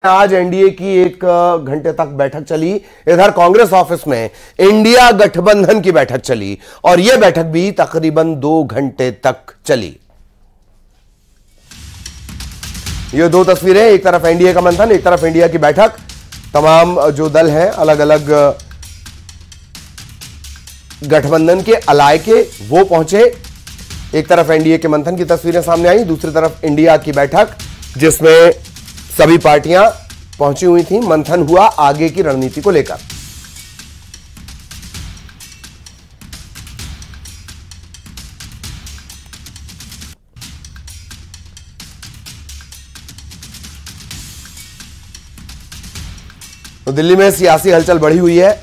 आज एनडीए की 1 घंटे तक बैठक चली। इधर कांग्रेस ऑफिस में इंडिया गठबंधन की बैठक चली और यह बैठक भी तकरीबन 2 घंटे तक चली। ये 2 तस्वीरें, एक तरफ एनडीए का मंथन, एक तरफ इंडिया की बैठक। तमाम जो दल हैं अलग अलग गठबंधन के अलाय के वो पहुंचे। एक तरफ एनडीए के मंथन की तस्वीरें सामने आई, दूसरी तरफ इंडिया की बैठक जिसमें सभी पार्टियां पहुंची हुई थी। मंथन हुआ आगे की रणनीति को लेकर। तो दिल्ली में सियासी हलचल बढ़ी हुई है।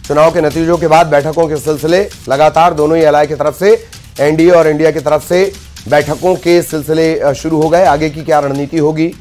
चुनाव के नतीजों के बाद बैठकों के सिलसिले लगातार दोनों ही अलाय की तरफ से, एनडीए और इंडिया की तरफ से बैठकों के सिलसिले शुरू हो गए। आगे की क्या रणनीति होगी,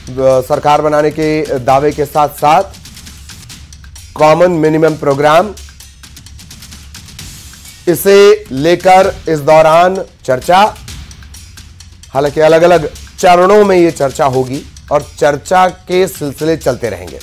सरकार बनाने के दावे के साथ साथ कॉमन मिनिमम प्रोग्राम, इसे लेकर इस दौरान चर्चा। हालांकि अलग अलग चरणों में यह चर्चा होगी और चर्चा के सिलसिले चलते रहेंगे।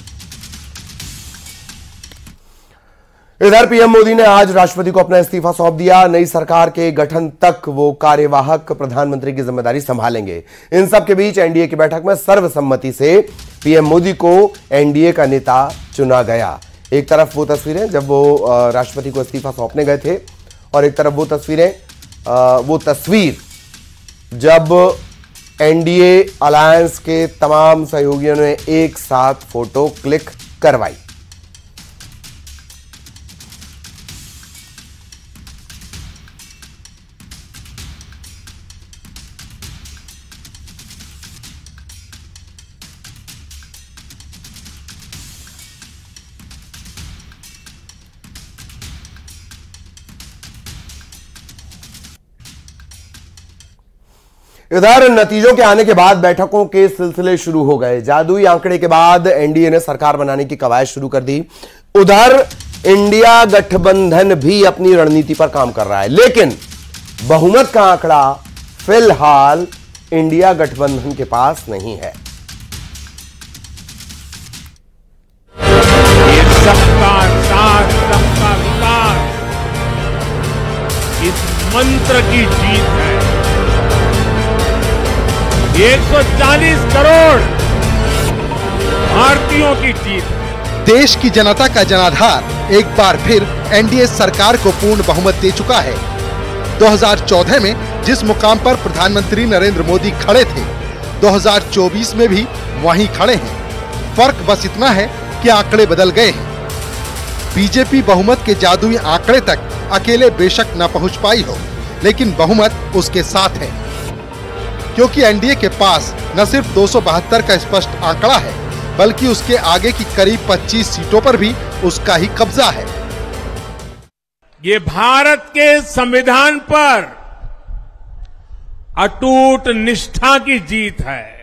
इधर पीएम मोदी ने आज राष्ट्रपति को अपना इस्तीफा सौंप दिया। नई सरकार के गठन तक वो कार्यवाहक प्रधानमंत्री की जिम्मेदारी संभालेंगे। इन सब के बीच एनडीए की बैठक में सर्वसम्मति से पीएम मोदी को एनडीए का नेता चुना गया। एक तरफ वो तस्वीरें जब वो राष्ट्रपति को इस्तीफा सौंपने गए थे और एक तरफ वो तस्वीर जब एनडीए अलायंस के तमाम सहयोगियों ने एक साथ फोटो क्लिक करवाई। इधर नतीजों के आने के बाद बैठकों के सिलसिले शुरू हो गए। जादुई आंकड़े के बाद एनडीए ने सरकार बनाने की कवायद शुरू कर दी। उधर इंडिया गठबंधन भी अपनी रणनीति पर काम कर रहा है, लेकिन बहुमत का आंकड़ा फिलहाल इंडिया गठबंधन के पास नहीं है। सबका साथ सबका विकास इस मंत्र की जीत है। 140 करोड़ भारतीयों की जीत। देश की जनता का जनाधार एक बार फिर एनडीए सरकार को पूर्ण बहुमत दे चुका है। 2014 में जिस मुकाम पर प्रधानमंत्री नरेंद्र मोदी खड़े थे, 2024 में भी वहीं खड़े हैं। फर्क बस इतना है कि आंकड़े बदल गए हैं। बीजेपी बहुमत के जादुई आंकड़े तक अकेले बेशक न पहुंच पाई हो, लेकिन बहुमत उसके साथ है, क्योंकि एनडीए के पास न सिर्फ 272 का स्पष्ट आंकड़ा है, बल्कि उसके आगे की करीब 25 सीटों पर भी उसका ही कब्जा है। ये भारत के संविधान पर अटूट निष्ठा की जीत है।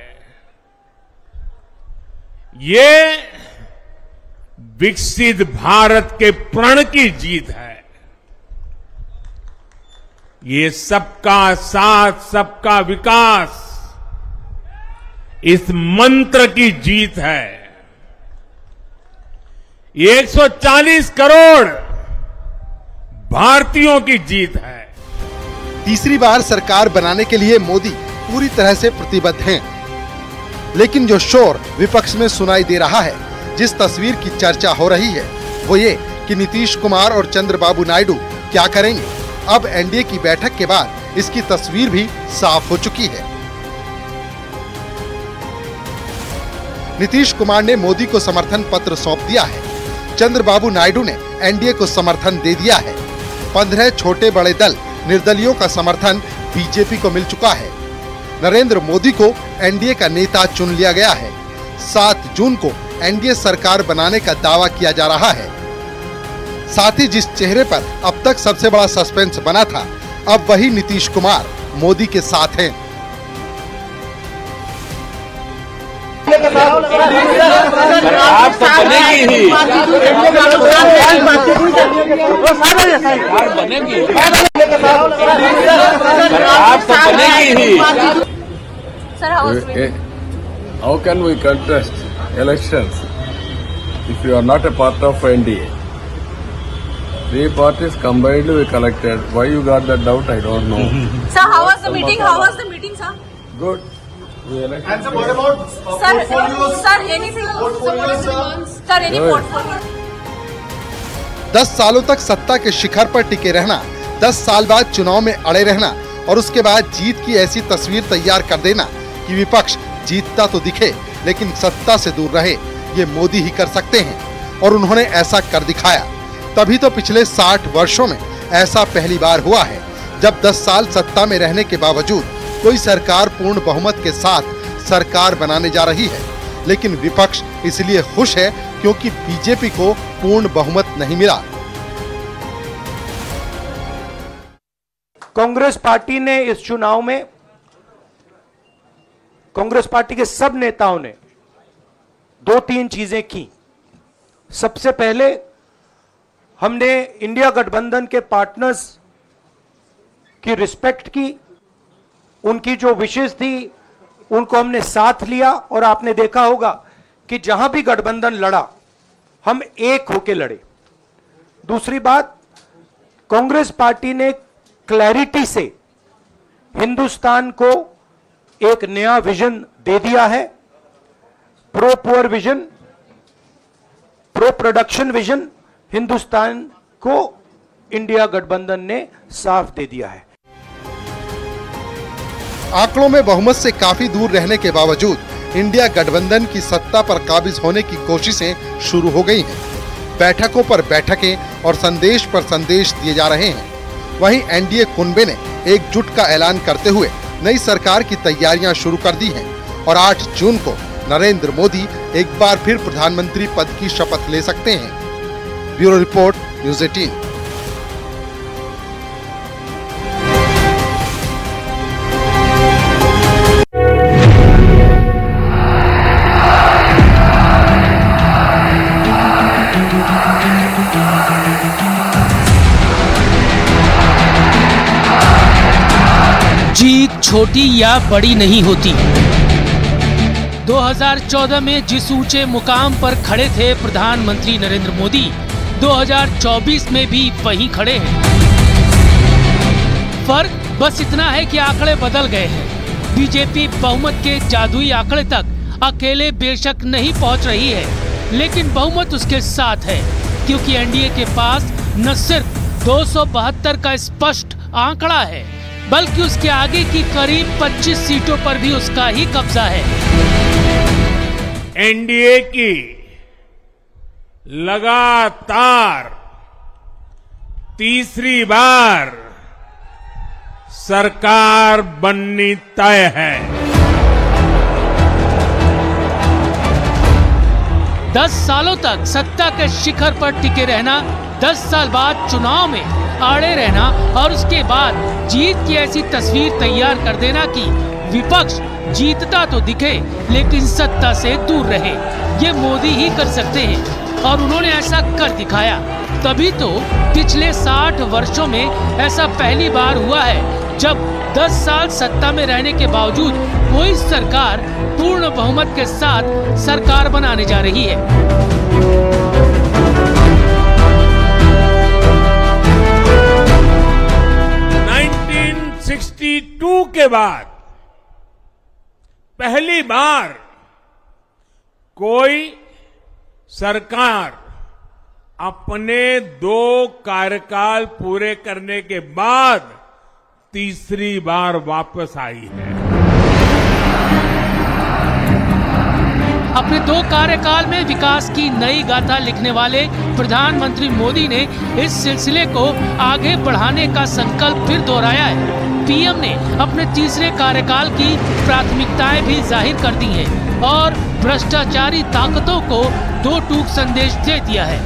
ये विकसित भारत के प्रण की जीत है। ये सबका साथ सबका विकास इस मंत्र की जीत है। ये 140 करोड़ भारतीयों की जीत है। तीसरी बार सरकार बनाने के लिए मोदी पूरी तरह से प्रतिबद्ध हैं। लेकिन जो शोर विपक्ष में सुनाई दे रहा है, जिस तस्वीर की चर्चा हो रही है, वो ये कि नीतीश कुमार और चंद्रबाबू नायडू क्या करेंगे। अब एनडीए की बैठक के बाद इसकी तस्वीर भी साफ हो चुकी है। नीतीश कुमार ने मोदी को समर्थन पत्र सौंप दिया है। चंद्रबाबू नायडू ने एनडीए को समर्थन दे दिया है। 15 छोटे बड़े दल निर्दलियों का समर्थन बीजेपी को मिल चुका है। नरेंद्र मोदी को एनडीए का नेता चुन लिया गया है। 7 जून को एनडीए सरकार बनाने का दावा किया जा रहा है। साथ ही जिस चेहरे पर अब तक सबसे बड़ा सस्पेंस बना था, अब वही नीतीश कुमार मोदी के साथ हैं। आप तो बनेगी ही, आप तो बनेगी ही। Sir, how can we contest? elections, if you are not a part of NDA, three parties combined we collected. Why you got that doubt? I don't know. Sir, how was the meeting? How was the meeting, sir? Good. We elected. And sir, what about portfolios? Sir, anything? Sir, any Good. portfolio? 10 सालों तक सत्ता के शिखर पर टिके रहना, 10 साल बाद चुनाव में अड़े रहना और उसके बाद जीत की ऐसी तस्वीर तैयार कर देना कि विपक्ष जीतता तो दिखे लेकिन सत्ता से दूर रहे, ये मोदी ही कर सकते हैं और उन्होंने ऐसा कर दिखाया। तभी तो पिछले 60 वर्षों में ऐसा पहली बार हुआ है जब 10 साल सत्ता में रहने के बावजूद कोई सरकार पूर्ण बहुमत के साथ सरकार बनाने जा रही है। लेकिन विपक्ष इसलिए खुश है क्योंकि बीजेपी को पूर्ण बहुमत नहीं मिला। कांग्रेस पार्टी ने इस चुनाव में, कांग्रेस पार्टी के सब नेताओं ने 2-3 चीजें की। सबसे पहले हमने इंडिया गठबंधन के पार्टनर्स की रिस्पेक्ट की, उनकी जो विशेष थी उनको हमने साथ लिया और आपने देखा होगा कि जहां भी गठबंधन लड़ा हम एक होके लड़े। दूसरी बात, कांग्रेस पार्टी ने क्लैरिटी से हिंदुस्तान को एक नया विजन दे दिया है, pro poor vision, pro production vision Hindustan को इंडिया गठबंधन ने साफ दे दिया है। आंकड़ों में बहुमत से काफी दूर रहने के बावजूद इंडिया गठबंधन की सत्ता पर काबिज होने की कोशिशें शुरू हो गई हैं। बैठकों पर बैठकें और संदेश पर संदेश दिए जा रहे हैं। वहीं एनडीए कुनबे ने एकजुट का ऐलान करते हुए नई सरकार की तैयारियां शुरू कर दी हैं और 8 जून को नरेंद्र मोदी एक बार फिर प्रधानमंत्री पद की शपथ ले सकते हैं। Bureau report, news 18। जीत छोटी या बड़ी नहीं होती। 2014 में जिस ऊंचे मुकाम पर खड़े थे प्रधानमंत्री नरेंद्र मोदी, 2024 में भी वहीं खड़े हैं। फर्क बस इतना है कि आंकड़े बदल गए हैं। बीजेपी बहुमत के जादुई आंकड़े तक अकेले बेशक नहीं पहुंच रही है, लेकिन बहुमत उसके साथ है, क्योंकि एनडीए के पास न सिर्फ 272 का स्पष्ट आंकड़ा है, बल्कि उसके आगे की करीब 25 सीटों पर भी उसका ही कब्जा है। एनडीए की लगातार तीसरी बार सरकार बननी तय है। 10 सालों तक सत्ता के शिखर पर टिके रहना, 10 साल बाद चुनाव में अड़े रहना और उसके बाद जीत की ऐसी तस्वीर तैयार कर देना कि विपक्ष जीतता तो दिखे लेकिन सत्ता से दूर रहे, ये मोदी ही कर सकते हैं और उन्होंने ऐसा कर दिखाया। तभी तो पिछले 60 वर्षों में ऐसा पहली बार हुआ है जब 10 साल सत्ता में रहने के बावजूद कोई सरकार पूर्ण बहुमत के साथ सरकार बनाने जा रही है। 1962 के बाद पहली बार कोई सरकार अपने 2 कार्यकाल पूरे करने के बाद तीसरी बार वापस आई है। अपने 2 कार्यकाल में विकास की नई गाथा लिखने वाले प्रधानमंत्री मोदी ने इस सिलसिले को आगे बढ़ाने का संकल्प फिर दोहराया है। पीएम ने अपने तीसरे कार्यकाल की प्राथमिकताएं भी जाहिर कर दी हैं और भ्रष्टाचारी ताकतों को 2 टूक संदेश दे दिया है।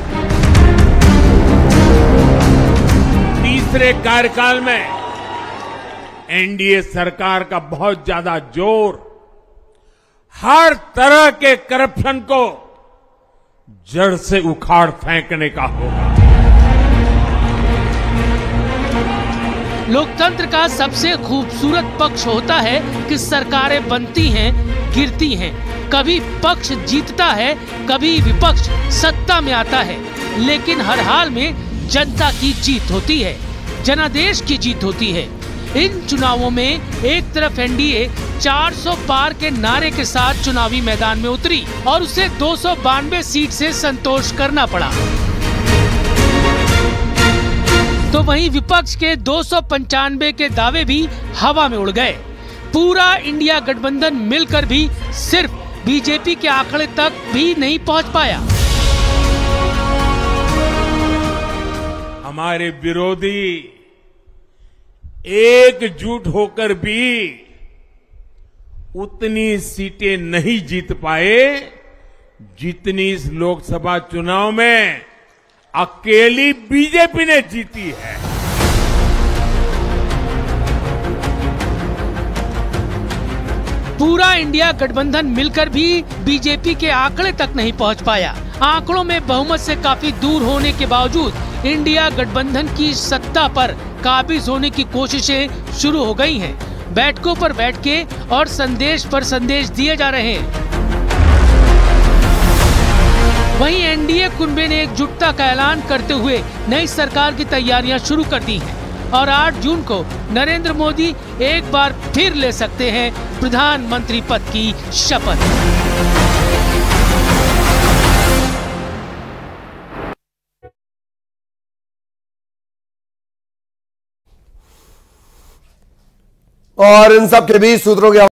तीसरे कार्यकाल में एनडीए सरकार का बहुत ज्यादा जोर हर तरह के करप्शन को जड़ से उखाड़ फेंकने का होगा। लोकतंत्र का सबसे खूबसूरत पक्ष होता है कि सरकारें बनती हैं, गिरती हैं, कभी पक्ष जीतता है, कभी विपक्ष सत्ता में आता है, लेकिन हर हाल में जनता की जीत होती है, जनादेश की जीत होती है। इन चुनावों में एक तरफ एनडीए 400 पार के नारे के साथ चुनावी मैदान में उतरी और उसे 292 सीट से संतोष करना पड़ा, तो वहीं विपक्ष के 295 के दावे भी हवा में उड़ गए। पूरा इंडिया गठबंधन मिलकर भी सिर्फ बीजेपी के आंकड़े तक भी नहीं पहुंच पाया। हमारे विरोधी एकजुट होकर भी उतनी सीटें नहीं जीत पाए जितनी इस लोकसभा चुनाव में अकेली बीजेपी ने जीती है। पूरा इंडिया गठबंधन मिलकर भी बीजेपी के आंकड़े तक नहीं पहुंच पाया। आंकड़ों में बहुमत से काफी दूर होने के बावजूद इंडिया गठबंधन की सत्ता पर काबिज होने की कोशिशें शुरू हो गई हैं। बैठकों पर बैठ के और संदेश पर संदेश दिए जा रहे हैं। वहीं एनडीए कुनबे ने एकजुटता का ऐलान करते हुए नई सरकार की तैयारियां शुरू कर दी हैं और 8 जून को नरेंद्र मोदी एक बार फिर ले सकते हैं प्रधानमंत्री पद की शपथ। और इन सब के बीच सूत्रों के